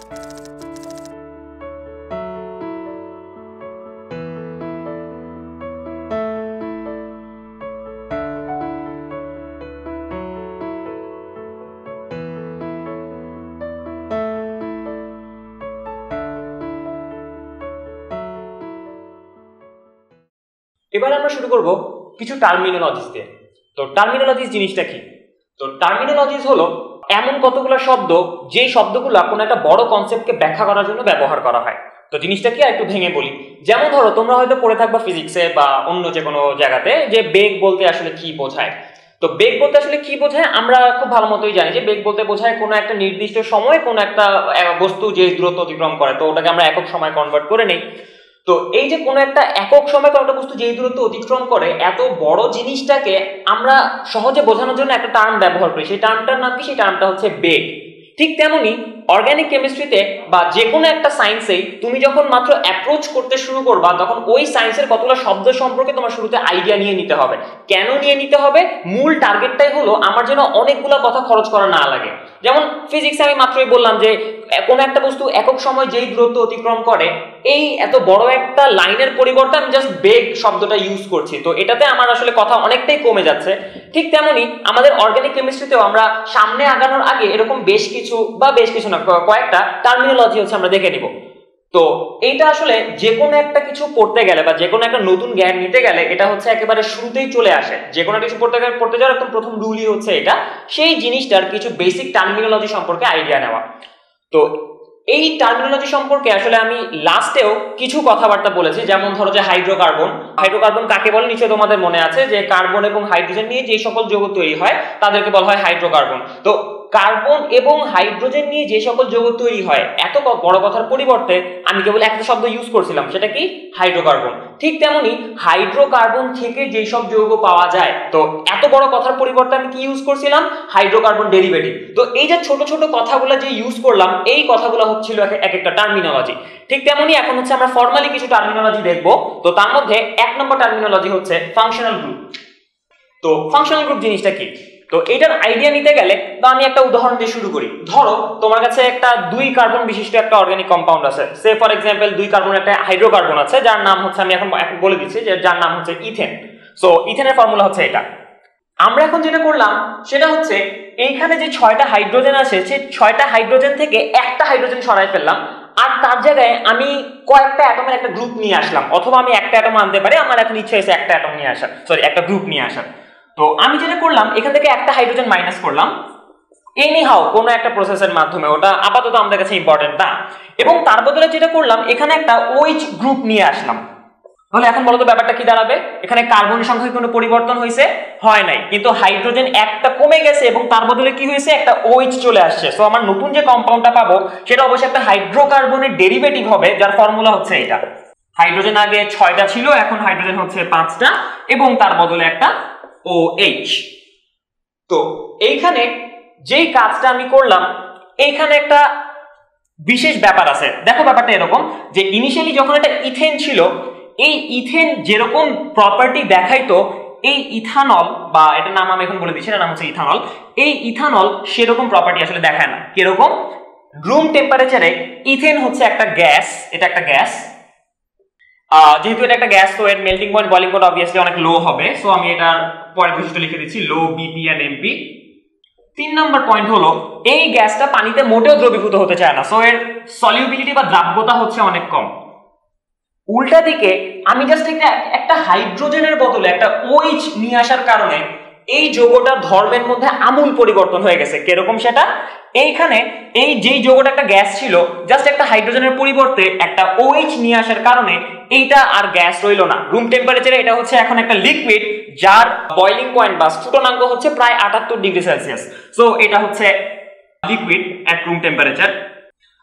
এবার আমরা শুরু করব কিছু টার্মিনোলজিস দিয়ে। তো টার্মিনোলজিস জিনিসটা কি? তো টার্মিনোলজিস হলো এমন কতগুলো শব্দ যে শব্দগুলো কোনো একটা বড় কনসেপ্টকে ব্যাখ্যা করার জন্য ব্যবহার করা হয়। তো জিনিসটা কি একটু ভেঙে বলি। যেমন ধরো তোমরা হয়তো পড়ে থাকবা ফিজিক্সে বা অন্য যে কোনো জায়গাতে যে বেগ বলতে আসলে কি বোঝায়। তো বেগ বলতে আসলে কি বোঝায় আমরা খুব ভালো মতোই জানি যে বেগ বলতে বোঝায় কোনো একটা নির্দিষ্ট সময়ে কোনো একটা বস্তু যে দূরত্ব অতিক্রম করে, তো ওটাকে আমরা একক সময় কনভার্ট করে নেই। তো এই যে কোনো একটা একক সময় কোনো একটা বস্তু যেই দূরত্ব অতিক্রম করে, এত বড় জিনিসটাকে আমরা সহজে বোঝানোর জন্য একটা টার্ম ব্যবহার করি। সেই টার্মটার নাম কি? সেই টার্মটা হচ্ছে বেগ। ঠিক তেমনি অর্গানিক কেমিস্ট্রিতে বা যে কোনো একটা সায়েন্সেই তুমি যখন মাত্র অ্যাপ্রোচ করতে শুরু করবা, তখন ওই সায়েন্সের কতগুলো শব্দ সম্পর্কে তোমার শুরুতে আইডিয়া নিয়ে নিতে হবে। কেন নিয়ে নিতে হবে? মূল টার্গেটটাই হলো আমার যেন অনেকগুলো কথা খরচ করা না লাগে। যেমন ফিজিক্সে আমি মাত্রই বললাম যে কোনো একটা বস্তু একক সময় যেই দূরত্ব অতিক্রম করে, এই এত বড় একটা লাইনের পরিবর্তে আমি জাস্ট বেগ শব্দটা ইউজ করছি, তো এটাতে আমার আসলে কথা অনেকটাই কমে যাচ্ছে। ঠিক তেমনি আমাদের অর্গানিক কেমিস্ট্রিতেও আমরা সামনে আগানোর আগে এরকম বেশ কিছু না কয়েকটা টার্মিনোলজি হচ্ছে আমরা দেখে নিব। তো এইটা আসলে যে কোনো একটা কিছু পড়তে গেলে বা যে কোনো একটা নতুন জ্ঞান নিতে গেলে এটা হচ্ছে একেবারে শুরুতেই চলে আসে। যে কোনো কিছু পড়তে যাওয়ার একদম প্রথম রুলই হচ্ছে এটা, সেই জিনিসটার কিছু বেসিক টার্মিনোলজি সম্পর্কে আইডিয়া নেওয়া। তো এই টার্মিনোলজি সম্পর্কে আসলে আমি লাস্টেও কিছু কথাবার্তা বলেছি। যেমন ধরো যে হাইড্রোকার্বন কাকে বলে নিশ্চয়ই তোমাদের মনে আছে যে কার্বন এবং হাইড্রোজেন নিয়ে যে সকল যৌগ তৈরি হয় তাদেরকে বলা হয় হাইড্রোকার্বন। তো কার্বন এবং হাইড্রোজেন নিয়ে যে সকল যৌগ তৈরি হয়, এত বড় কথার পরিবর্তে আমি কেবল একটা শব্দ ইউজ করছিলাম, সেটা কি? হাইড্রোকার্বন। ঠিক তেমনি হাইড্রোকার্বন থেকে যেই সব যৌগ পাওয়া যায়, তো এত বড় কথার পরিবর্তে আমি কি ইউজ করছিলাম? Hydrocarbon derivative. তো এই যে ছোট ছোট কথাগুলো যে ইউজ করলাম, এই কথাগুলো হচ্ছিল এক একটা টার্মিনোলজি। ঠিক তেমনি এখন হচ্ছে আমরা ফর্মালি কিছু টার্মিনোলজি দেখব। তো তার মধ্যে 1 নম্বর টার্মিনোলজি হচ্ছে ফাংশনাল গ্রুপ। তো ফাংশনাল গ্রুপ জিনিসটা কি? তো এটার আইডিয়া নিতে গেলে তো আমি একটা উদাহরণ দিয়ে শুরু করি। ধরো তোমার কাছে একটা 2 কার্বন বিশিষ্ট একটা অর্গানিক কম্পাউন্ড আছে। সে ফর এক্সাম্পল 2 কার্বন একটা হাইড্রোকার্বন আছে যার নাম হচ্ছে, আমি এখন বলে দিচ্ছি যে যার নাম হচ্ছে ইথেন। সো ইথেনের ফর্মুলা হচ্ছে এটা। আমরা এখন যেটা করলাম সেটা হচ্ছে এইখানে যে 6টা হাইড্রোজেন আছে, সেই 6টা হাইড্রোজেন থেকে একটা হাইড্রোজেন সরাই ফেললাম, আর তার জায়গায় আমি কয়েকটা অ্যাটমের একটা গ্রুপ নিয়ে আসলাম। অথবা আমি একটা অ্যাটম আনতে পারি, আমার এখন ইচ্ছা হয়েছে একটা অ্যাটম নিয়ে আসার, একটা গ্রুপ নিয়ে আসার। তো আমি যেটা করলাম এখান থেকে একটা হাইড্রোজেন মাইনাস করলাম এনিহাউ কোনো একটা প্রসেসের মাধ্যমে, ওটা আপাতত আমাদের কাছে ইম্পর্টেন্ট না। এবং তার বদলে যেটা করলাম এখানে একটা OH গ্রুপ নিয়ে আসলাম। তাহলে এখন বলতো ব্যাপারটা কি দাঁড়াবে? এখানে কার্বনের সংখ্যায় কোনো পরিবর্তন হয়েছে? হয় নাই, কিন্তু হাইড্রোজেন একটা কমে গেছে এবং তার বদলে কি হয়েছে? একটা OH চলে আসছে। সো আমার নতুন যে কম্পাউন্ডটা পাবো সেটা অবশ্যই একটা হাইড্রোকার্বনের ডেরিভেটিভ হবে, যার ফর্মুলা হচ্ছে এটা। হাইড্রোজেন আগে 6টা ছিল, এখন হাইড্রোজেন হচ্ছে 5টা এবং তার বদলে একটা OH। তো এইখানে যেই কাজটা আমি করলাম, এইখানে একটা বিশেষ ব্যাপার আছে। দেখো ব্যাপারটা এরকম যে ইনিশিয়ালি যখন একটা ইথেন ছিল, এই ইথেন যেরকম প্রপার্টি দেখাইতো, এই ইথানল বা এটার নাম আমি এখন বলে দিচ্ছি, এটার নাম হচ্ছে ইথানল। এই ইথানল সেরকম প্রপার্টি আসলে দেখায় না। কিরকম? রুম টেম্পারেচারে ইথেন হচ্ছে একটা গ্যাস, এটা একটা গ্যাস। যেহেতু এটা একটা গ্যাস, তো এর melting point boiling point obviously অনেক লো হবে। সো আমি এটার পরের বৈশিষ্ট্য লিখে দিচ্ছি, লো বিপি এন্ড এমপি। 3 নম্বর পয়েন্ট হলো এই গ্যাসটা পানিতে মোটেও দ্রবীভূত হতে চায় না। সো এর সলিউবিলিটি বা দ্রাব্যতা হচ্ছে অনেক কম। উল্টা দিকে আমি জাস্ট একটা হাইড্রোজেনের বদলে একটা OH নিয়ে আসার কারণে এই যৌগটার ধর্মের মধ্যে আমূল পরিবর্তন হয়ে গেছে। কিরকম সেটা? এইখানে এই যেই যৌগটা একটা গ্যাস ছিল, জাস্ট একটা হাইড্রোজেনের পরিবর্তে একটা OH নিয়ে আসার কারণে এইটা আর গ্যাস রইল না। রুম টেম্পারেচারে এটা হচ্ছে এখন একটা লিকুইড, যার বয়লিং পয়েন্ট বা স্ফুটনাঙ্ক হচ্ছে প্রায় 78 ডিগ্রি সেলসিয়াস। সো এটা হচ্ছে liquid at room temperature.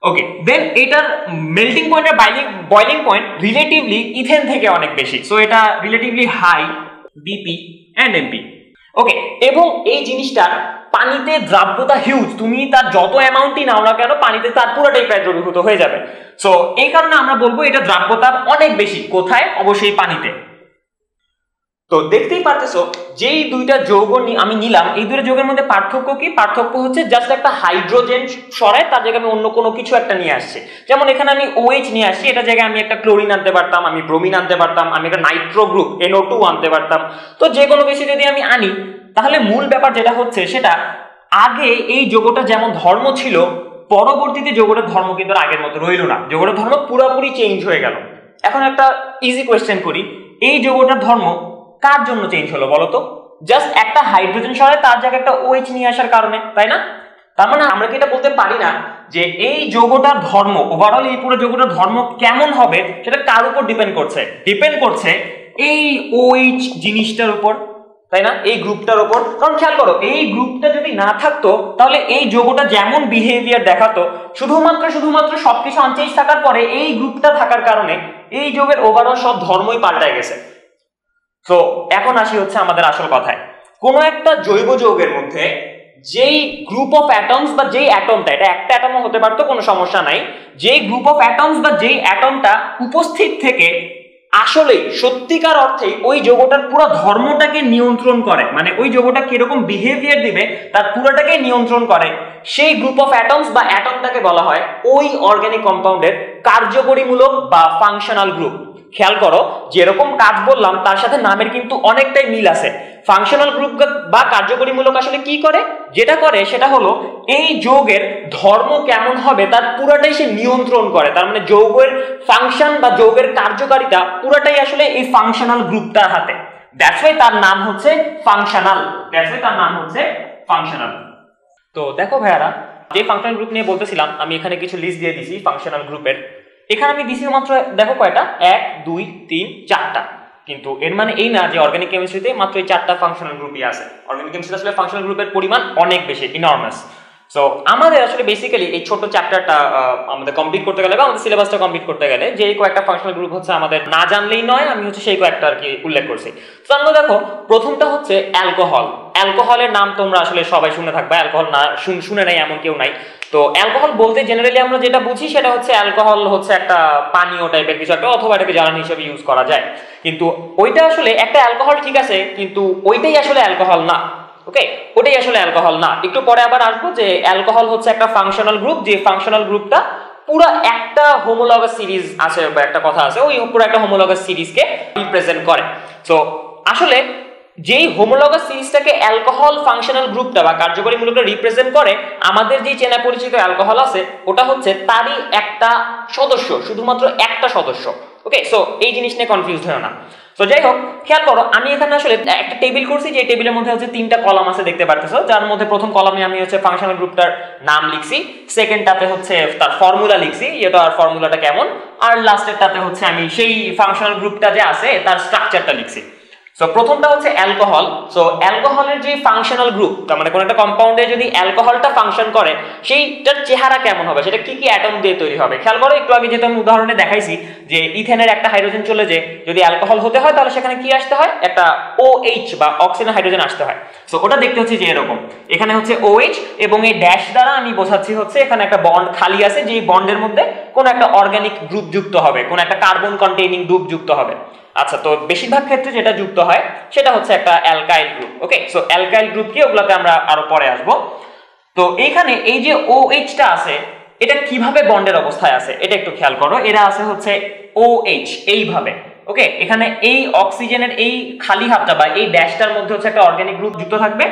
Okay, then এটার মেল্টিং পয়েন্ট আর বয়লিং পয়েন্ট রিলেটিভলি ইথেন থেকে অনেক বেশি। সো এটা relatively high BP and MP. Okay, এবং এই জিনিসটার পানিতে দ্রাব্যতা হিউজ। তুমি তার যত অ্যামাউন্টই নাও না কেন, পানিতে তার পুরোটাই প্রায় দ্রবীভূত হয়ে যাবে। সো এই কারণে আমরা বলবো এটা দ্রাব্যতা অনেক বেশি। কোথায়? অবশ্যই পানিতে। তো দেখতেই পারতেছো যেই দুইটা যৌগ আমি নিলাম, এই দুইটা যৌগের মধ্যে পার্থক্য কি? পার্থক্য হচ্ছে জাস্ট একটা হাইড্রোজেন সরায় তার জায়গায় আমি অন্য কোনো কিছু একটা নিয়ে আসছি। যেমন এখানে আমি OH নিয়ে আসছি, এটা জায়গায় আমি একটা ক্লোরিন আনতে পারতাম, আমি ব্রোমিন আনতে পারতাম, আমি একটা নাইট্রো গ্রুপ NO2 আনতে পারতাম। তো যে কোনো কিছু যদি আমি আনি, তাহলে মূল ব্যাপার যেটা হচ্ছে সেটা আগে এই যৌগটা যেমন ধর্ম ছিল, পরবর্তীতে যৌগটার ধর্ম কিন্তু আগের মতো রইল না, যৌগটার ধর্ম পুরোপুরি চেঞ্জ হয়ে গেল। এখন একটা ইজি কোয়েশ্চেন করি, এই যৌগটার ধর্ম কার জন্য চেঞ্জ হলো বলতো? জাস্ট একটা হাইড্রোজেন সরায় তার জায়গায় একটা OH নিয়ে আসার কারণে, তাই না? তার মানে আমরা কি এটা বলতে পারি না যে এই যৌগটার ধর্ম, ওভারঅল এই পুরো যৌগটার ধর্ম কেমন হবে সেটা কার উপর ডিপেন্ড করছে? ডিপেন্ড করছে এই OH জিনিসটার উপর, তাই না? এই গ্রুপটার উপর। কারণ খেয়াল করো, এই গ্রুপটা যদি না থাকতো তাহলে এই যৌগটা যেমন বিহেভিয়ার দেখাতো, শুধুমাত্র সবকিছু আনচেঞ্জ থাকার পরে এই গ্রুপটা থাকার কারণে এই যৌগের ওভারঅল সব ধর্মই পাল্টায় গেছে। তো এখন আসি হচ্ছে আমাদের আসল কথায়। কোন একটা জৈব যৌগের মধ্যে যেই গ্রুপ অফ অ্যাটমস বা যেই অ্যাটমটা, এটা একটা অ্যাটমও হতে পারতো, কোনো সমস্যা নাই, যেই গ্রুপ অফ অ্যাটমস বা যেই অ্যাটমটা উপস্থিত থেকে আসলে সত্যিকার অর্থে ওই যৌগটার পুরো ধর্মটাকে নিয়ন্ত্রণ করে, মানে ওই যৌগটা কিরকম বিহেভিয়ার দিবে তার পুরোটাকে নিয়ন্ত্রণ করে, সেই গ্রুপ অফ অ্যাটমস বা অ্যাটমটাকে বলা হয় ওই অর্গানিক কম্পাউন্ডের কার্যকরীমূলক বা ফাংশনাল গ্রুপ। খেয়াল করো, যেরকম কাজ বললাম তার সাথে নামের কিন্তু অনেকটাই মিল আছে। ফাংশনাল গ্রুপ বা কার্যকরীমূলক আসলে কি করে? যেটা করে সেটা হলো এই যৌগের ধর্ম কেমন হবে তার পুরাটাই সে নিয়ন্ত্রণ করে। তার মানে যৌগের ফাংশন বা যৌগের কার্যকারিতা পুরাটাই আসলে এই ফাংশনাল গ্রুপটার হাতে। দ্যাটস ওয়াই তার নাম হচ্ছে ফাংশনাল। তো দেখো ভাইয়ারা, যে ফাংশনাল গ্রুপ নিয়ে বলতেছিলাম, আমি এখানে কিছু লিস্ট দিয়ে দিছি ফাংশনাল গ্রুপের। এখানে আমি দিছি মাত্র দেখো কয়টা, 1 2 3 4টা। কিন্তু এর মানে এই না যে অর্গানিক কেমিস্ট্রিতে মাত্র এই 4টা ফাংশনাল গ্রুপই আছে। অর্গানিক কেমিস্ট্রিতে আসলে ফাংশনাল গ্রুপের পরিমাণ অনেক বেশি, ইনর্মাস। সো আমাদের আসলে বেসিক্যালি এই ছোট চ্যাপ্টারটা আমাদের কমপ্লিট করতে গেলে বা আমাদের সিলেবাসটা কমপ্লিট করতে গেলে যে কয়েকটা ফাংশনাল গ্রুপ হচ্ছে আমাদের না জানলেই নয়, আমি হচ্ছে সেই কয়েকটা আর কি উল্লেখ করছি। তো আমরা দেখো, প্রথমটা হচ্ছে অ্যালকোহল। অ্যালকোহলের নাম তোমরা আসলে সবাই শুনে থাকবে, অ্যালকোহল না শুনে নাই এমন কেউ নাই। তো অ্যালকোহল বলতে জেনারেলি আমরা যেটা বুঝি সেটা হচ্ছে অ্যালকোহল হচ্ছে একটা পানীয় টাইপের কিছু একটা, অথবা এটাকে জ্বালানি হিসেবে ইউজ করা যায়। কিন্তু ওইটা আসলে একটা অ্যালকোহল, ঠিক আছে, কিন্তু ওইটাই আসলে অ্যালকোহল না। ওকে, ওটাই আসলে অ্যালকোহল না। একটু পরে আবার আসবো যে অ্যালকোহল হচ্ছে একটা ফাংশনাল গ্রুপ, যে ফাংশনাল গ্রুপটা পুরো একটা হোমোলগাস সিরিজ আছে বা একটা কথা আছে, ওই পুরো একটা হোমোলগাস সিরিজকে রিপ্রেজেন্ট করে। সো আসলে যেই হোমোলগাস সিরিজটাকে অ্যালকোহল ফাংশনাল গ্রুপটা বা কার্যকরীমূলকটা রিপ্রেজেন্ট করে, আমাদের যে চেনা পরিচিত অ্যালকোহল আছে ওটা হচ্ছে তারই একটা সদস্য, শুধুমাত্র একটা সদস্য। ওকে, সো এই জিনিস নিয়ে কনফিউজ হয় না। তো যাই হোক, খেয়াল করো, আমি এখানে আসলে একটা টেবিল করছি, যে টেবিলের মধ্যে হচ্ছে 3টা কলাম আছে দেখতে পারতেছো, যার মধ্যে প্রথম কলামে আমি হচ্ছে ফাংশনাল গ্রুপটার নাম লিখছি, সেকেন্ডটাতে হচ্ছে তার ফর্মুলা লিখছি, এটা আর ফর্মুলাটা কেমন, আর লাস্টেরটাতে হচ্ছে আমি সেই ফাংশনাল গ্রুপটা যে আছে তার স্ট্রাকচারটা লিখছি। সো প্রথমটা হচ্ছে অ্যালকোহল। সো অ্যালকোহলের যে ফাংশনাল গ্রুপ, তার মানে কোন একটা কম্পাউন্ডে যদি অ্যালকোহলটা ফাংশন করে সেইটার চেহারা কেমন হবে, সেটা কি কি অ্যাটম দিয়ে তৈরি হবে। খেয়াল করো, একটু আগে যেটা আমি উদাহরণে দেখাইছি যে ইথেনের একটা হাইড্রোজেন চলে যে যদি অ্যালকোহল হতে হয় তাহলে সেখানে কি আসতে হয়, একটা OH বা অক্সিজেন হাইড্রোজেন আসতে হয়। সো ওটা দেখতে হচ্ছে যে এরকম, এখানে হচ্ছে OH এবং এই ড্যাশ দ্বারা আমি বোঝাচ্ছি হচ্ছে এখানে একটা বন্ড খালি আছে, যে বন্ডের মধ্যে কোন একটা অর্গানিক গ্রুপ যুক্ত হবে, কোন একটা কার্বন কন্টেইনিং গ্রুপ যুক্ত হবে। আচ্ছা, তো বেশিরভাগ ক্ষেত্রে যেটা যুক্ত হয় সেটা হচ্ছে একটা অ্যালকাইল গ্রুপ। ওকে, সো অ্যালকাইল গ্রুপ কি, ওগুলোতে আমরা আরো পরে আসবো। তো এইখানে এই যে OH-টা আছে, এটা কিভাবে বন্ডের অবস্থায় আছে এটা একটু খেয়াল করো। এরা আছে হচ্ছে OH এইভাবে। ওকে, এখানে এই অক্সিজেনের এই খালি হাতটা বা এই ড্যাশটার মধ্যে হচ্ছে একটা অর্গানিক গ্রুপ যুক্ত থাকবে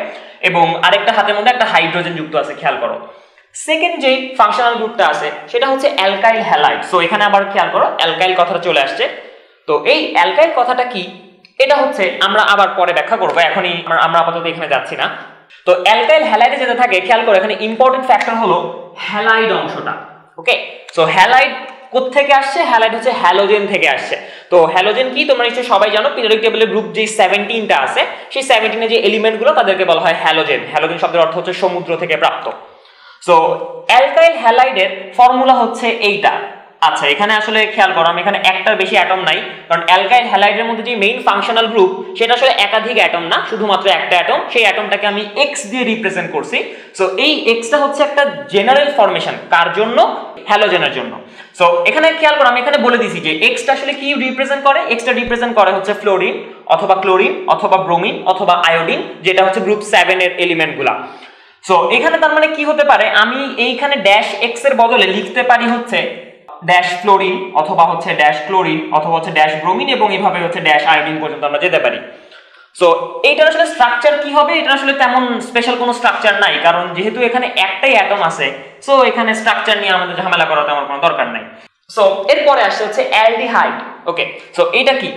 এবং আরেকটা হাতের মধ্যে একটা হাইড্রোজেন যুক্ত আছে। খেয়াল করো, সেকেন্ড যে ফাংশনাল গ্রুপটা আছে সেটা হচ্ছে অ্যালকাইল হ্যালাইড। সো এখানে আবার খেয়াল করো, অ্যালকাইল কথাটা চলে আসছে। তো এই অ্যালকাইল কথাটা কি, এটা হচ্ছে আমরা আবার পরে ব্যাখ্যা করবো, এখনই আমরা আপাতত এখানে যাচ্ছি না। তো অ্যালকাইল হ্যালাইডে যেটা থাকে, খেয়াল করো এখানে ইম্পর্টেন্ট ফ্যাক্টর হলো হ্যালাইড অংশটা। ওকে, সো হ্যালাইড কোত্থেকে আসছে, হ্যালাইড হচ্ছে হ্যালোজেন থেকে আসছে। তো হ্যালোজেন কি তোমরা নিশ্চয়ই সবাই জানো, পিরিয়ডিক টেবিলের গ্রুপ যে 17টা আছে সেই 17 যে এলিমেন্টগুলো তাদেরকে বলা হয় হ্যালোজেন। হ্যালোজেন শব্দের অর্থ হচ্ছে সমুদ্র থেকে প্রাপ্ত। সো অ্যালকাইল হ্যালাইডের ফর্মুলা হচ্ছে এইটা। আচ্ছা, এখানে আসলে খেয়াল করো, আমি এখানে একটার বেশি অ্যাটম নাই, কারণ অ্যালকাইল হ্যালাইডের মধ্যে যে মেইন ফাংশনাল গ্রুপ সেটা আসলে একাধিক অ্যাটম না, শুধুমাত্র একটা অ্যাটম, সেই অ্যাটমটাকে আমি X দিয়ে রিপ্রেজেন্ট করছি। সো এই Xটা হচ্ছে একটা জেনারেল ফরমেশন, কার জন্য, হ্যালোজেনের জন্য। সো এখানে খেয়াল করো, আমি এখানে বলে দিছি যে Xটা আসলে কি রিপ্রেজেন্ট করে, Xটা রিপ্রেজেন্ট করে হচ্ছে ফ্লোরিন অথবা ক্লোরিন অথবা ব্রোমিন অথবা আয়োডিন, যেটা হচ্ছে গ্রুপ 7 এর এলিমেন্টগুলা। সো এখানে তার মানে কি হতে পারে, আমি এইখানে ড্যাশ এক্স এর বদলে লিখতে পারি হচ্ছে ড্যাশ ফ্লোরিন অথবা হচ্ছে ড্যাশ ক্লোরিন অথবা হচ্ছে ড্যাশ ব্রোমিন এবং এভাবে হচ্ছে ড্যাশ আয়োডিন পর্যন্ত আমরা যেতে পারি। সো এইটার আসলে স্ট্রাকচার কি হবে, এটা আসলে তেমন স্পেশাল কোনো স্ট্রাকচার নাই, কারণ যেহেতু এখানে একটাই অ্যাটম আছে, সো এখানে স্ট্রাকচার নিয়ে আমাদের ঝামেলা করা তেমন কোনো দরকার নাই। সো এরপরে আসছে হচ্ছে অ্যালডিহাইড। ওকে, সো এটা কি,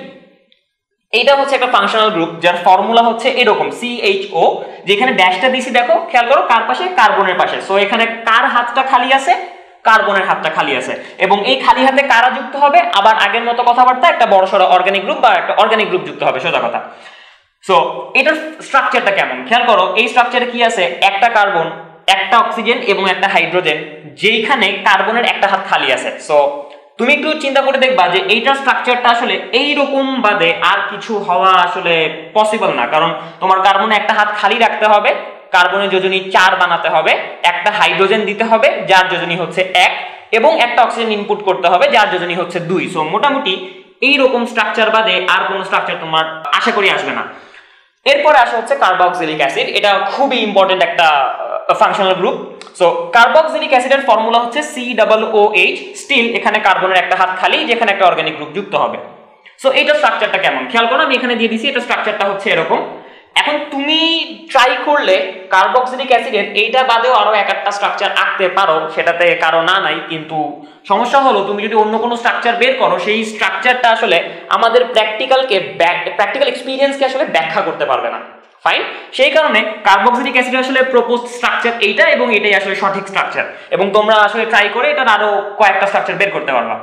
এইটা হচ্ছে একটা ফাংশনাল গ্রুপ যার ফর্মুলা হচ্ছে এরকম CHO, যেখানে ড্যাশটা দিছি দেখো, খেয়াল করো কার পাশে, কার্বনের পাশে। সো এখানে কার হাতটা খালি আছে, কার্বনের হাতটা খালি আছে, এবং এই খালি হাতে কারা যুক্ত হবে, আবার আগের মতো কথাবার্তা একটা বড়সড় অর্গানিক গ্রুপ বা একটা অর্গানিক গ্রুপ যুক্ত হবে, সোজা কথা। সো এটার স্ট্রাকচারটা কেমন খেয়াল করো, এই স্ট্রাকচারে কি আছে, একটা কার্বন, একটা অক্সিজেন এবং একটা হাইড্রোজেন, যেইখানে কার্বনের একটা হাত খালি আছে। সো তুমি একটু চিন্তা করে দেখবা যে এইটার স্ট্রাকচারটা আসলে এইরকম বাদে আর কিছু হওয়া আসলে পসিবল না, কারণ তোমার কার্বনে একটা হাত খালি রাখতে হবে, কার্বনের যোজনী 4 বানাতে হবে, একটা হাইড্রোজেন দিতে হবে যার যোজনী হচ্ছে 1, এবং একটা অক্সিজেন ইনপুট করতে হবে যার যোজনী হচ্ছে 2। সো মোটামুটি এইরকম স্ট্রাকচার বাদে আর কোনো স্ট্রাকচার তোমার আশা করি আসবে না। এরপরে আসা হচ্ছে কার্বক্সিলিক অ্যাসিড, এটা খুবই ইম্পর্টেন্ট একটা ফাংশনাল গ্রুপ। সো কার্বক্সিলিক অ্যাসিডের ফর্মুলা হচ্ছে COOH, স্টিল এখানে কার্বনের একটা হাত খালি, যেখানে একটা অর্গানিক গ্রুপ যুক্ত হবে। সো এইটার স্ট্রাকচারটা কেমন খেয়াল করো, আমি এখানে দিয়ে দিছি, এটা স্ট্রাকচারটা হচ্ছে এরকম। এখন তুমি ট্রাই করলে কার্বক্সিলিক অ্যাসিডের এইটা বাদেও আরো একটা স্ট্রাকচার আঁকতে পারো, সেটাতে কারো না নাই, কিন্তু সমস্যা হলো তুমি যদি অন্য কোনো স্ট্রাকচার বের করো, সেই স্ট্রাকচারটা আসলে আমাদের প্র্যাকটিক্যাল এক্সপিরিয়েন্সকে আসলে ব্যাখ্যা করতে পারবে না। ফাইন, সেই কারণে কার্বক্সিলিক অ্যাসিড আসলে প্রপোজড স্ট্রাকচার এইটা, এবং এটাই আসলে সঠিক স্ট্রাকচার, এবং তোমরা আসলে ট্রাই করে এটার আরো কয়েকটা স্ট্রাকচার বের করতে পারবা।